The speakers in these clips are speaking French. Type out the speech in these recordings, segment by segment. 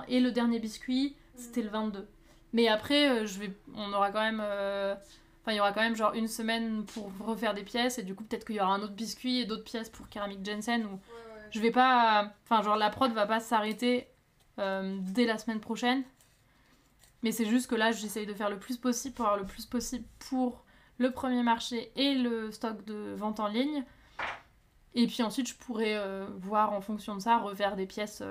et le dernier biscuit, c'était le 22. Mais après, on aura quand même... Enfin, il y aura quand même genre une semaine pour refaire des pièces, et du coup, peut-être qu'il y aura un autre biscuit et d'autres pièces pour Céramique Jensen. Ou... Je vais pas... Enfin, genre, la prod va pas s'arrêter dès la semaine prochaine. Mais c'est juste que là, j'essaye de faire le plus possible pour avoir le plus possible pour le premier marché et le stock de vente en ligne. Et puis ensuite, je pourrais voir en fonction de ça, refaire des pièces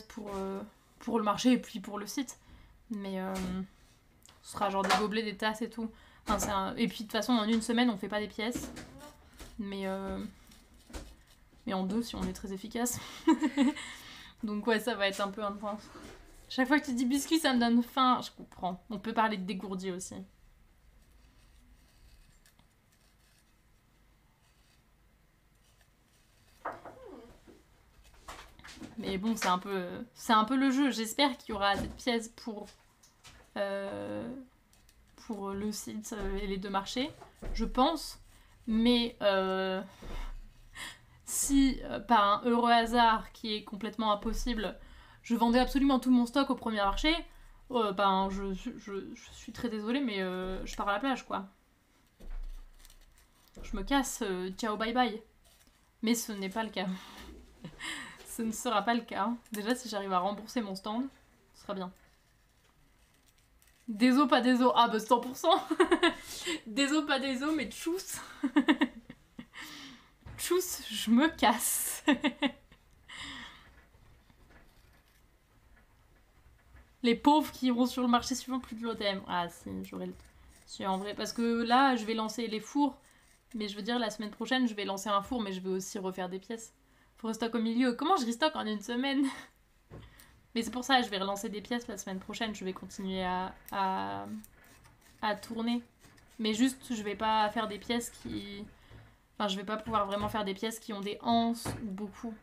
pour le marché et puis pour le site. Mais ce sera genre des gobelets, des tasses et tout. Enfin, et puis de toute façon, en une semaine, on fait pas des pièces. Mais en 2 si on est très efficace. Donc ouais, ça va être un peu intense. Chaque fois que tu dis biscuit, ça me donne faim. Je comprends. On peut parler de dégourdi aussi. Mais bon, c'est un peu le jeu. J'espère qu'il y aura des pièces pour le site et les 2 marchés. Je pense. Mais si, par un heureux hasard qui est complètement impossible, je vendais absolument tout mon stock au premier marché, je suis très désolée, mais je pars à la plage, quoi. Je me casse, ciao, bye bye. Mais ce n'est pas le cas. Ce ne sera pas le cas. Déjà, si j'arrive à rembourser mon stand, ce sera bien. Des os, pas des os. Ah, bah 100%. Des os, pas des os, mais tchuss. Tchuss, je me casse. Les pauvres qui iront sur le marché suivant plus de l'OTM. Ah, si, j'aurais le... Si, en vrai. Parce que là, je vais lancer les fours. Mais je veux dire, la semaine prochaine, je vais lancer un four, mais je vais aussi refaire des pièces. Faut restock au milieu. Comment je restock en une semaine? Mais c'est pour ça, je vais relancer des pièces la semaine prochaine. Je vais continuer à tourner. Mais juste, je vais pas faire des pièces qui... Enfin, je vais pas pouvoir vraiment faire des pièces qui ont des anses ou beaucoup.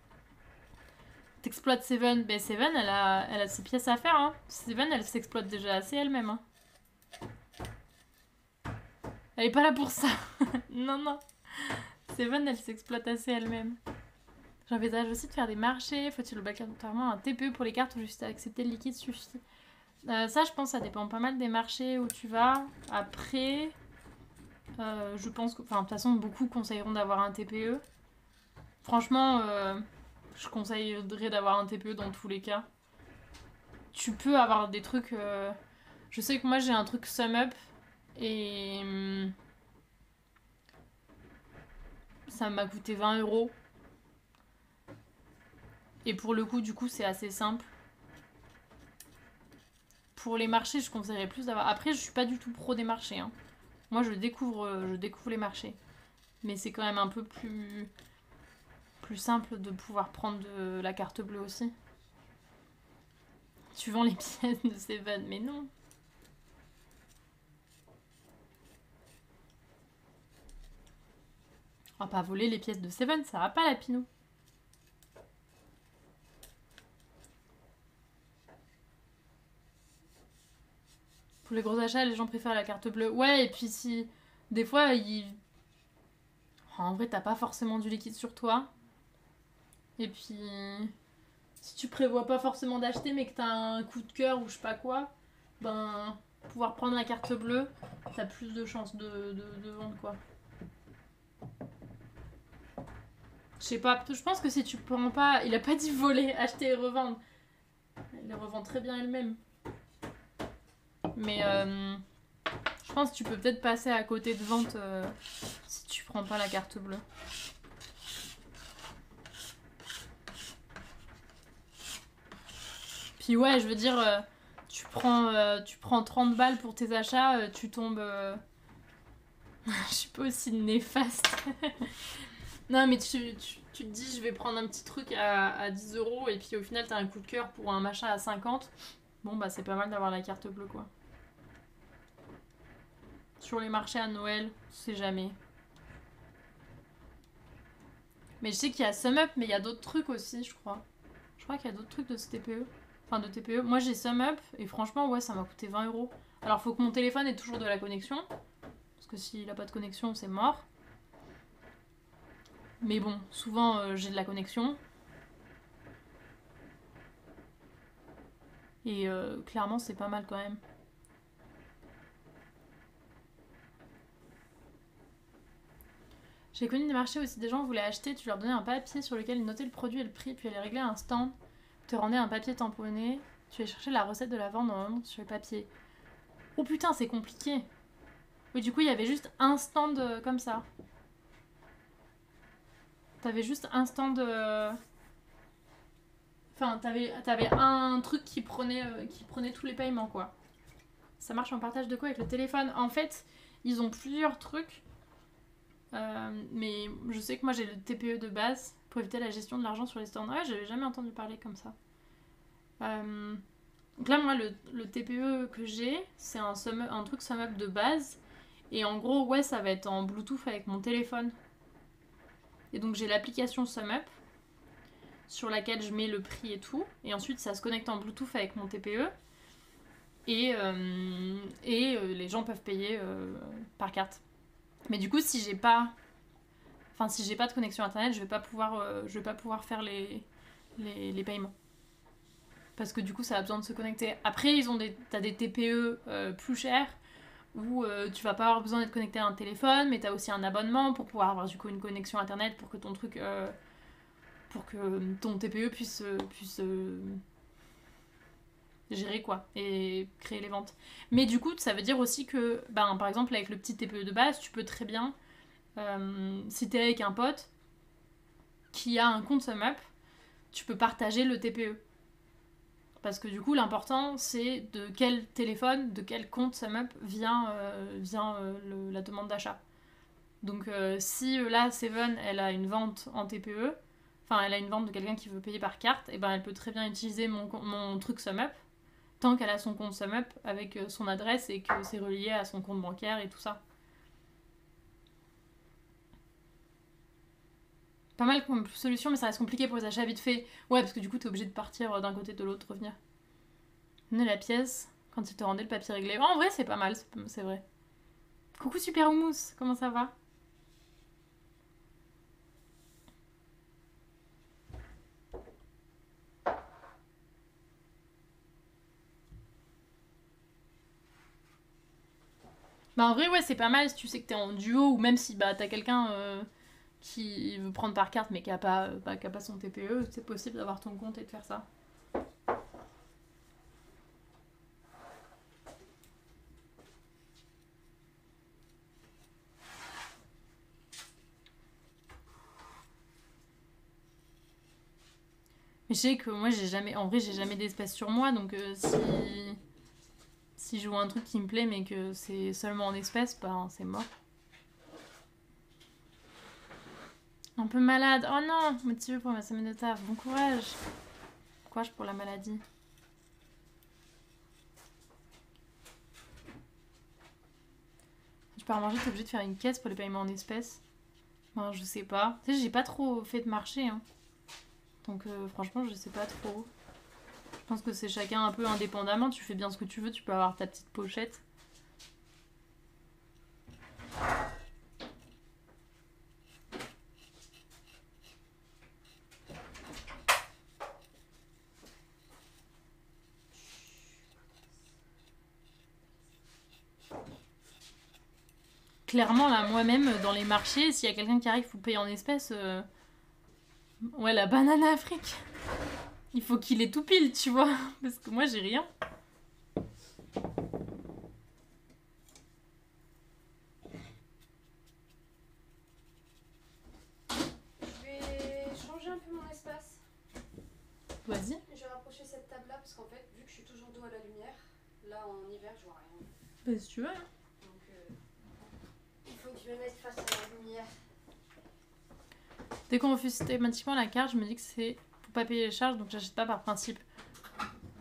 T'exploites Seven. Ben Seven, elle a ses pièces à faire. Hein. Seven, elle s'exploite déjà assez elle-même. Hein. Elle est pas là pour ça. Non, non. Seven, elle s'exploite assez elle-même. J'envisage aussi de faire des marchés. Faut-il obligatoirement un TPE pour les cartes ou juste accepter le liquide suffit? Ça, je pense, ça dépend pas mal des marchés où tu vas. Après, je pense que... Enfin, de toute façon, beaucoup conseilleront d'avoir un TPE. Franchement, je conseillerais d'avoir un TPE dans tous les cas. Tu peux avoir des trucs... Je sais que moi, j'ai un truc SumUp et... ça m'a coûté 20 €. Et pour le coup, du coup, c'est assez simple. Pour les marchés, je conseillerais plus d'avoir... Après, je suis pas du tout pro des marchés. Hein. Moi, je découvre les marchés. Mais c'est quand même un peu plus simple de pouvoir prendre de la carte bleue aussi. Tu vends les pièces de Seven, mais non. On va pas voler les pièces de Seven, ça va pas la Pinou. Pour les gros achats, les gens préfèrent la carte bleue. Ouais, et puis si... Des fois, en vrai, t'as pas forcément du liquide sur toi. Et puis... Si tu prévois pas forcément d'acheter, mais que t'as un coup de cœur ou je sais pas quoi, ben... Pouvoir prendre la carte bleue, t'as plus de chances de vendre, quoi. Je sais pas, je pense que si tu prends pas... Il a pas dit voler, acheter et revendre. Elle les revend très bien elle-même. Mais je pense que tu peux peut-être passer à côté de vente si tu prends pas la carte bleue. Puis ouais, je veux dire, tu prends 30 balles pour tes achats, tu tombes... je suis pas aussi néfaste. Non, mais tu te dis, je vais prendre un petit truc à 10 € et puis au final, t'as un coup de cœur pour un machin à 50. Bon, bah c'est pas mal d'avoir la carte bleue, quoi. Sur les marchés à Noël, c'est jamais. Mais je sais qu'il y a SumUp, mais il y a d'autres trucs aussi, je crois. Je crois qu'il y a d'autres trucs de ce TPE. Enfin, de TPE. Moi, j'ai SumUp, et franchement, ouais, ça m'a coûté 20 €. Alors, faut que mon téléphone ait toujours de la connexion. Parce que s'il a pas de connexion, c'est mort. Mais bon, souvent, j'ai de la connexion. Et clairement, c'est pas mal quand même. J'ai connu des marchés où si des gens voulaient acheter, tu leur donnais un papier sur lequel ils notaient le produit et le prix, puis ils allaient régler à un stand, te rendaient un papier tamponné, tu allais chercher la recette de la vente sur le papier. Oh putain, c'est compliqué. Oui, du coup, il y avait juste un stand comme ça. T'avais juste un stand... Enfin, t'avais un truc qui prenait tous les paiements, quoi. Ça marche en partage de quoi avec le téléphone? En fait, ils ont plusieurs trucs. Mais je sais que moi, j'ai le TPE de base pour éviter la gestion de l'argent sur les stands. Ouais, j'avais jamais entendu parler comme ça. Donc là, moi, le TPE que j'ai, c'est un truc SumUp de base. Et en gros, ouais, ça va être en Bluetooth avec mon téléphone. Et donc, j'ai l'application SumUp sur laquelle je mets le prix et tout. Et ensuite, ça se connecte en Bluetooth avec mon TPE. Et les gens peuvent payer par carte. Mais du coup, si j'ai pas de connexion internet, je vais pas pouvoir faire les paiements. Parce que du coup, ça a besoin de se connecter. Après, t'as des TPE plus chers où tu vas pas avoir besoin d'être connecté à un téléphone, mais t'as aussi un abonnement pour pouvoir avoir du coup une connexion internet pour que ton truc, pour que ton TPE puisse gérer quoi et créer les ventes. Mais du coup, ça veut dire aussi que, par exemple, avec le petit TPE de base, tu peux très bien, si t'es avec un pote qui a un compte SumUp, tu peux partager le TPE. Parce que du coup, l'important, c'est de quel téléphone, de quel compte SumUp vient la demande d'achat. Donc si là, Seven, elle a une vente en TPE, enfin, elle a une vente de quelqu'un qui veut payer par carte, et ben elle peut très bien utiliser mon truc SumUp, tant qu'elle a son compte SumUp avec son adresse et que c'est relié à son compte bancaire et tout ça. Pas mal comme solution, mais ça reste compliqué pour les achats vite fait. Ouais, parce que du coup, t'es obligé de partir d'un côté de l'autre, revenir. Donner la pièce quand il te rendait le papier réglé. Oh, en vrai, c'est pas mal, c'est vrai. Coucou Super Houmous, comment ça va? En vrai, ouais, c'est pas mal si tu sais que t'es en duo ou même si t'as quelqu'un qui veut prendre par carte mais qui a pas son TPE, c'est possible d'avoir ton compte et de faire ça. Mais je sais que moi, en vrai, j'ai jamais d'espèces sur moi, donc si je vois un truc qui me plaît mais que c'est seulement en espèces, c'est mort. Un peu malade. Oh non, motivé pour ma semaine de taf. Bon courage. Courage pour la maladie. Tu pars manger, t'es obligé de faire une caisse pour les paiements en espèces. Je sais pas. Tu sais, j'ai pas trop fait de marché, hein. Donc franchement, je sais pas trop. Je pense que c'est chacun un peu indépendamment. Tu fais bien ce que tu veux, tu peux avoir ta petite pochette. Clairement, là, moi-même, dans les marchés, s'il y a quelqu'un qui arrive, il faut payer en espèces. Ouais, la banane Afrique. Il faut qu'il ait tout pile, tu vois. Parce que moi, j'ai rien. Je vais changer un peu mon espace. Vas-y. Je vais rapprocher cette table là parce qu'en fait, vu que je suis toujours dos à la lumière, là en hiver, je vois rien. Bah, si tu veux. Donc, il faut que je me mette face à la lumière. Dès qu'on refuse systématiquement la carte, je me dis que c'est pour pas payer les charges, donc j'achète pas par principe.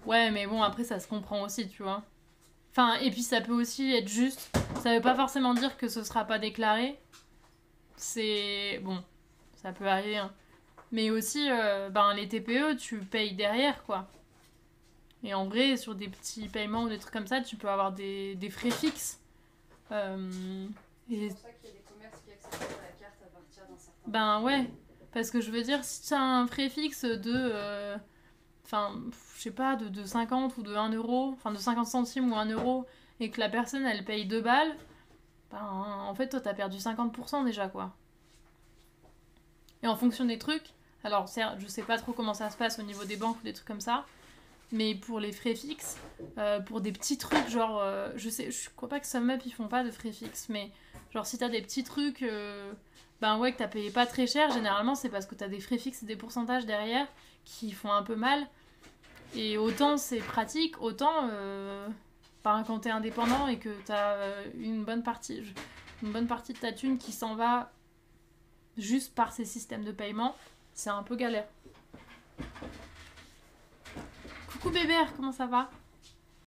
Ouais, mais bon, après, ça se comprend aussi, tu vois. Enfin, et puis ça peut aussi être juste. Ça veut pas forcément dire que ce sera pas déclaré. C'est. Bon, ça peut arriver, hein. Mais aussi, les TPE, tu payes derrière, quoi. Et en vrai, sur des petits paiements ou des trucs comme ça, tu peux avoir des frais fixes. C'est pour ça qu'il y a des commerces qui acceptent la carte à partir d'un certain. Ouais. Parce que je veux dire, si tu as un frais fixe de enfin, je sais pas, de 50 ou de 1 euro, enfin de 50 centimes ou 1 euro, et que la personne elle paye 2 balles, ben en fait toi t'as perdu 50% déjà quoi. Et en fonction des trucs, alors certes, je sais pas trop comment ça se passe au niveau des banques ou des trucs comme ça, mais pour les frais fixes, pour des petits trucs, genre, je crois pas que SumUp ils font pas de frais fixes, mais genre si t'as des petits trucs, ben ouais, que t'as payé pas très cher, généralement c'est parce que t'as des frais fixes et des pourcentages derrière qui font un peu mal. Et autant c'est pratique, autant quand t'es indépendant et que t'as une bonne partie de ta thune qui s'en va juste par ces systèmes de paiement, c'est un peu galère. Coucou Bébert, comment ça va ?